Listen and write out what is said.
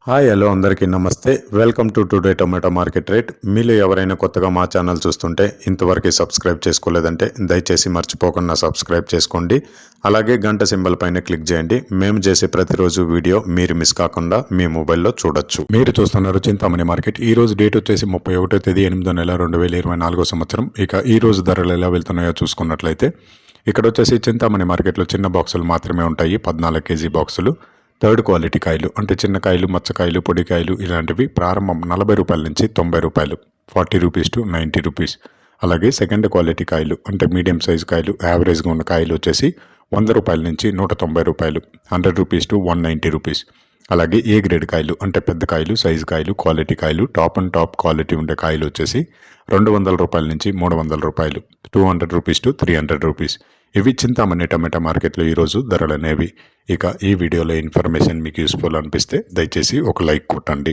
Hi hello అందరికీ నమస్తే. Welcome to today tomato market rate. మీలో ఎవరైనా కొత్తగా మా ఛానల్ చూస్తుంటే ఇంతవరకు సబ్స్క్రైబ్ చేసుకోలేదంటే దయచేసి మర్చిపోకుండా సబ్స్క్రైబ్ చేసుకోండి. అలాగే గంట సింబల్ పైన క్లిక్ చేయండి. మేము చేసే ప్రతిరోజు వీడియో మీరు మిస్ కాకుండా మీ మొబైల్లో చూడొచ్చు. మీరు చూస్తున్నారు చింతామణి మార్కెట్. ఈ రోజు డేట్ వచ్చేసి 31వ తేదీ 8వ నెల 2024 సంవత్సరం. ఇక ఈ రోజు ధరలు ఎలా వెళ్తున్నాయో చూసుకున్నట్లయితే ఇక్కడ వచ్చేసి చింతామణి మార్కెట్లో చిన్న బాక్సులు మాత్రమే ఉంటాయి. 14 కేజీ బాక్సులు. థర్డ్ క్వాలిటీ కాయలు అంటే చిన్న కాయలు, మచ్చకాయలు, పొడికాయలు ఇలాంటివి ప్రారంభం 40 రూపాయల నుంచి 90 రూపాయలు, 40 రూపీస్ టు 90 రూపీస్. అలాగే సెకండ్ క్వాలిటీ కాయలు అంటే మీడియం సైజ్ కాయలు, యావరేజ్గా ఉన్న కాయలు వచ్చేసి 100 రూపాయల నుంచి 190 రూపాయలు, 100 రూపీస్ టు 190 రూపీస్. అలాగే ఏ గ్రేడ్ కాయలు అంటే పెద్ద కాయలు, సైజు కాయలు, క్వాలిటీ కాయలు, టాప్ అండ్ టాప్ క్వాలిటీ ఉండే కాయలు వచ్చేసి 200 రూపాయల నుంచి 300 రూపాయలు, 200 రూపీస్ టు 300 రూపీస్. ఇవి చింతామణి టమాటా మార్కెట్లో ఈరోజు ధరలు అనేవి. ఇక ఈ వీడియోలో ఇన్ఫర్మేషన్ మీకు యూస్ఫుల్ అనిపిస్తే దయచేసి ఒక లైక్ కొట్టండి.